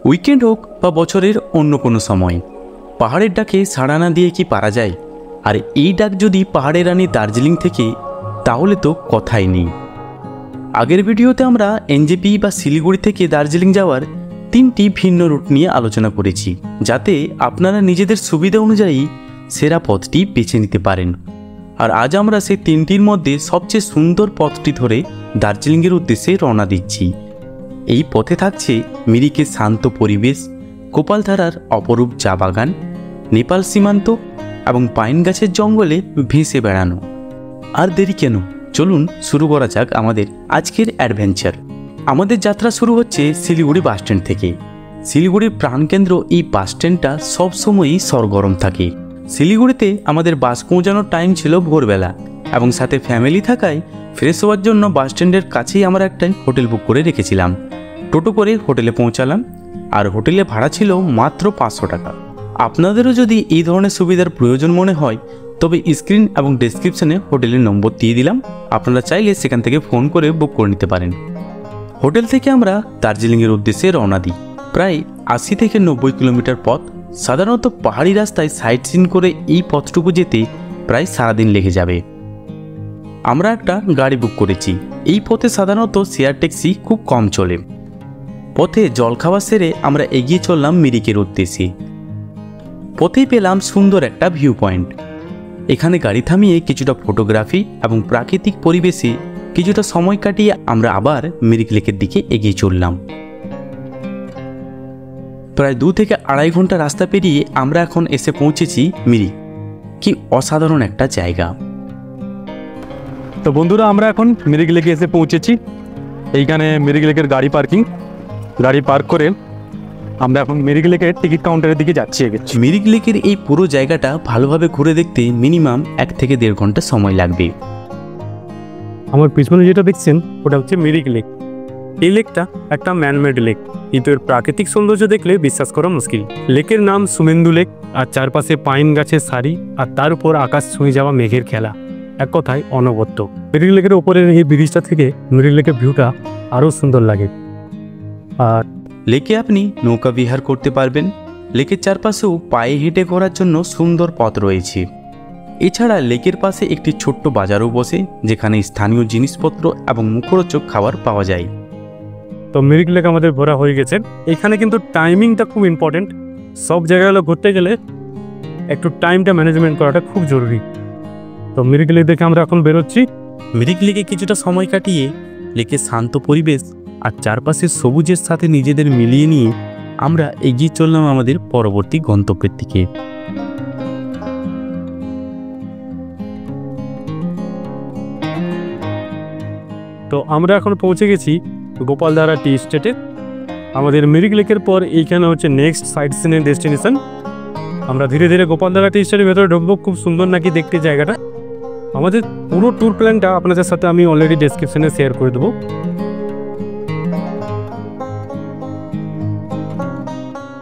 Weekend হোক বা বছরের অন্য কোনো সময়, পাহাড়ের ডাকে সাড়া না দিয়ে কি পারা যায়? আর এই ডাক যদি পাহাড়ের রানী দার্জিলিং থেকে, তাহলে তো কথাই নেই। আগের ভিডিওতে আমরা এনজেপি বা শিলিগুড়ি থেকে দার্জিলিং যাওয়ার 3টি ভিন্ন রুট নিয়ে আলোচনা করেছি, যাতে আপনারা নিজেদের সুবিধা অনুযায়ী সেরা পথটি বেছে নিতে পারেন। আর আজ আমরা সেই 3টির মধ্যে সবচেয়ে সুন্দর পথটি ধরে দার্জিলিংয়ের উদ্দেশ্যে রওনা দিচ্ছি। এই পথে থাকছে মিরিকের শান্ত পরিবেশ, গোপালধারার অপরূপ চা বাগান, নেপাল সীমান্ত এবং পাইন গাছের জঙ্গলে ভেসে বেড়ানো। আর দেরি কেন, চলুন শুরু করা যাক আমাদের আজকের অ্যাডভেঞ্চার। আমাদের যাত্রা শুরু হচ্ছে শিলিগুড়ি বাসস্ট্যান্ড থেকে। শিলিগুড়ির প্রাণকেন্দ্র এই বাসস্ট্যান্ডটা সবসময়ই সরগরম থাকে। শিলিগুড়িতে আমাদের বাস পৌঁছানোর টাইম ছিল ভোরবেলা, এবং সাথে ফ্যামিলি থাকায় ফ্রেশ হওয়ার জন্য বাসস্ট্যান্ডের কাছেই আমরা একটা হোটেল বুক করে রেখেছিলাম। টোটো করে হোটেলে পৌঁছালাম, আর হোটেলে ভাড়া ছিল মাত্র 500 টাকা। আপনাদেরও যদি এই ধরনের সুবিধার প্রয়োজন মনে হয়, তবে স্ক্রিন এবং ডেসক্রিপশনে হোটেলের নম্বর দিয়ে দিলাম, আপনারা চাইলে সেখান থেকে ফোন করে বুক করে নিতে পারেন। হোটেল থেকে আমরা দার্জিলিংয়ের উদ্দেশ্যে রওনা দিই। প্রায় 80 থেকে 90 কিলোমিটার পথ। সাধারণত পাহাড়ি রাস্তায় সাইট সিন করে এই পথটুকু যেতে প্রায় সারাদিন লেগে যাবে। আমরা একটা গাড়ি বুক করেছি। এই পথে সাধারণত শেয়ার ট্যাক্সি খুব কম চলে। পথে জলখাবার সেরে আমরা এগিয়ে চললাম মিরিকের উদ্দেশ্যে। পথেই পেলাম সুন্দর একটা ভিউ পয়েন্ট। এখানে গাড়ি থামিয়ে কিছুটা ফটোগ্রাফি এবং প্রাকৃতিক পরিবেশে কিছুটা সময় কাটিয়ে আমরা আবার মিরিক লেকের দিকে এগিয়ে চললাম। প্রায় 2 থেকে আড়াই ঘন্টা রাস্তা পেরিয়ে আমরা এখন এসে পৌঁছেছি মিরিক। কি অসাধারণ একটা জায়গা। তো বন্ধুরা, আমরা এখন মিরিক লেকে এসে পৌঁছেছি। এইখানে মিরিক লেকের গাড়ি পার্কিং। গাড়ি পার্ক করে আমরা এখন মিরিক লেকের টিকিট কাউন্টারের দিকে যাচ্ছি। মিরিক লেকের এই পুরো জায়গাটা ভালোভাবে ঘুরে দেখতে মিনিমাম 1 থেকে 1.5 ঘন্টা সময় লাগবে। আমার পিছনে যেটা দেখছেন ওটা হচ্ছে মিরিক লেক। এই লেকটা একটা ম্যানমেড লেক, কিন্তু এর প্রাকৃতিক সৌন্দর্য দেখলে বিশ্বাস করা মুশকিল। লেকের নাম সুমেন্দু লেক, আর চারপাশে পাইন গাছের সারি, আর তার উপর আকাশ ছুঁয়ে যাওয়া মেঘের খেলা। এক কথায় অনবদ্য। মিরিক লেকের ওপরের এই ব্রিজটা থেকে মিরিক লেকের ভিউটা আরও সুন্দর লাগে। আর লেকে আপনি নৌকা বিহার করতে পারবেন। লেকের চারপাশেও পায়ে হেঁটে ঘোরার জন্য সুন্দর পথ রয়েছে। এছাড়া লেকের পাশে একটি ছোট্ট বাজারও বসে, যেখানে স্থানীয় জিনিসপত্র এবং মুখরোচক খাবার পাওয়া যায়। তো মিরিক লেক আমাদের ঘোরা হয়ে গেছে। এখানে কিন্তু টাইমিংটা খুব ইম্পর্টেন্ট। সব জায়গাগুলো ঘুরতে গেলে একটু টাইমটা ম্যানেজমেন্ট করাটা খুব জরুরি। তো মিরিক লেক দেখে আমরা এখন বেরোচ্ছি। মিরিক লেকে কিছুটা সময় কাটিয়ে লেকের শান্ত পরিবেশ আর চারপাশের সবুজের সাথে নিজেদের মিলিয়ে নিয়ে আমরা এগিয়ে চললাম আমাদের পরবর্তী গন্তব্যের দিকে। তো আমরা এখন পৌঁছে গেছি গোপালধারা টি এস্টেটে। আমাদের মিরিক লেকের পর এইখানে হচ্ছে নেক্সট সাইট সিনের ডেস্টিনেশন। আমরা ধীরে ধীরে গোপালধারা টি এস্টেটের ভেতরে ঢুকবো। খুব সুন্দর নাকি দেখতে জায়গাটা। আমাদের পুরো ট্যুর প্ল্যানটা আপনাদের সাথে আমি অলরেডি ডেসক্রিপশনে শেয়ার করে দেবো।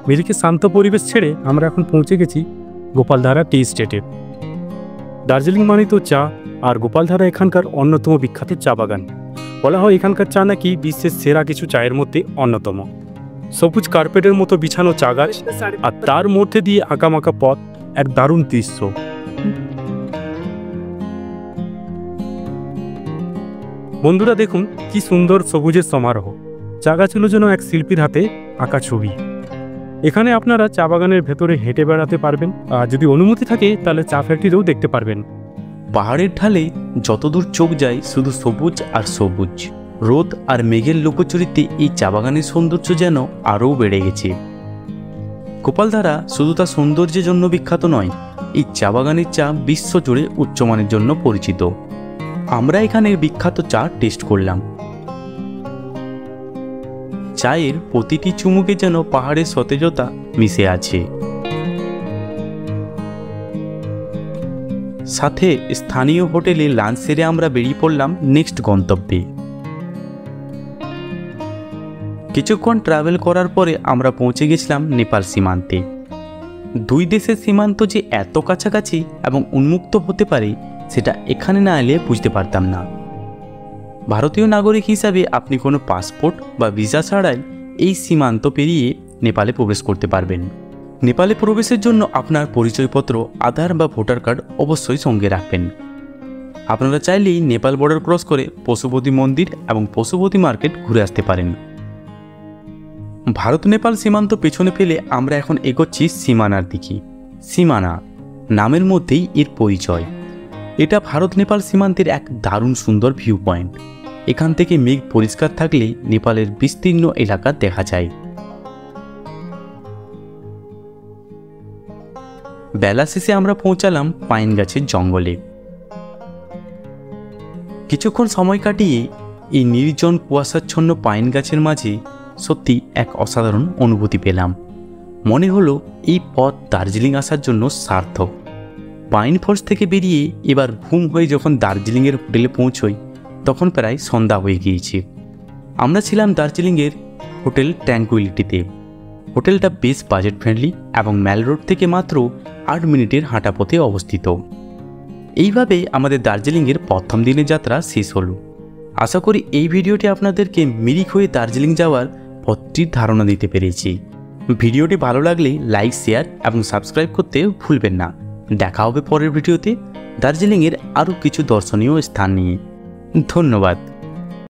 মিরিকের শান্ত পরিবেশ ছেড়ে আমরা এখন পৌঁছে গেছি গোপালধারা টি এস্টেটে। দার্জিলিং মানে তো চা, আর গোপালধারা এখানকার অন্যতম বিখ্যাত চা বাগান। বলা হয় এখানকার চা নাকি বিশ্বের সেরা কিছু চায়ের মধ্যে অন্যতম। সবুজ কার্পেটের মতো বিছানো চা গাছ, আর তার মধ্যে দিয়ে আঁকামাঁকা পথ, এক দারুণ দৃশ্য। বন্ধুরা দেখুন কি সুন্দর সবুজের সমারোহ। চা গাছগুলো যেন এক শিল্পীর হাতে আঁকা ছবি। এখানে আপনারা চা বাগানের ভেতরে হেঁটে বেড়াতে পারবেন, আর যদি অনুমতি থাকে তাহলে চা ফ্যাক্টরিও দেখতে পারবেন। পাহাড়ের ঢালে যতদূর চোখ যায় শুধু সবুজ আর সবুজ। রোদ আর মেঘের লোকচুরিতে এই চা বাগানের সৌন্দর্য যেন আরও বেড়ে গেছে। গোপালধারা শুধু তার সৌন্দর্যের জন্য বিখ্যাত নয়, এই চা বাগানের চা বিশ্বজুড়ে উচ্চমানের জন্য পরিচিত। আমরা এখানে বিখ্যাত চা টেস্ট করলাম। চায়ের প্রতিটি চুমুকে যেন পাহাড়ের সতেজতা মিশে আছে। সাথে স্থানীয় হোটেলে লাঞ্চ সেরে আমরা বেরিয়ে পড়লাম নেক্সট গন্তব্যে। কিছুক্ষণ ট্রাভেল করার পরে আমরা পৌঁছে গেছিলাম নেপাল সীমান্তে। দুই দেশের সীমান্ত যে এত কাছাকাছি এবং উন্মুক্ত হতে পারে সেটা এখানে না এলে বুঝতে পারতাম না। ভারতীয় নাগরিক হিসাবে আপনি কোনো পাসপোর্ট বা ভিসা ছাড়াই এই সীমান্ত পেরিয়ে নেপালে প্রবেশ করতে পারবেন। নেপালে প্রবেশের জন্য আপনার পরিচয়পত্র, আধার বা ভোটার কার্ড অবশ্যই সঙ্গে রাখবেন। আপনারা চাইলেই নেপাল বর্ডার ক্রস করে পশুপতি মন্দির এবং পশুপতি মার্কেট ঘুরে আসতে পারেন। ভারত নেপাল সীমান্ত পেছনে ফেলে আমরা এখন এগোচ্ছি সীমানার দিকে। সীমানা নামের মধ্যেই এর পরিচয়। এটা ভারত নেপাল সীমান্তের এক দারুণ সুন্দর ভিউ পয়েন্ট। এখান থেকে মেঘ পরিষ্কার থাকলে নেপালের বিস্তীর্ণ এলাকা দেখা যায়। বেলা শেষে আমরা পৌঁছালাম পাইন গাছের জঙ্গলে। কিছুক্ষণ সময় কাটিয়ে এই নির্জন কুয়াশাচ্ছন্ন পাইন গাছের মাঝে সত্যি এক অসাধারণ অনুভূতি পেলাম। মনে হলো এই পথ দার্জিলিং আসার জন্য সার্থক। পাইন ফরেস্ট থেকে বেরিয়ে এবার ঘুম হয়ে যখন দার্জিলিংয়ের হোটেলে পৌঁছই তখন প্রায় সন্ধ্যা হয়ে গিয়েছে। আমরা ছিলাম দার্জিলিংয়ের হোটেল ট্র্যাঙ্কুইলিটিতে। হোটেলটা বেশ বাজেট ফ্রেন্ডলি এবং ম্যাল রোড থেকে মাত্র 8 মিনিটের হাঁটা পথে অবস্থিত। এইভাবে আমাদের দার্জিলিংয়ের প্রথম দিনের যাত্রা শেষ হলো। আশা করি এই ভিডিওটি আপনাদেরকে মিরিক হয়ে দার্জিলিং যাওয়ার পথটির ধারণা দিতে পেরেছি। ভিডিওটি ভালো লাগলে লাইক, শেয়ার এবং সাবস্ক্রাইব করতে ভুলবেন না। দেখা হবে পরের ভিডিওতে দার্জিলিংয়ের আরও কিছু দর্শনীয় স্থান নিয়ে। ধন্যবাদ।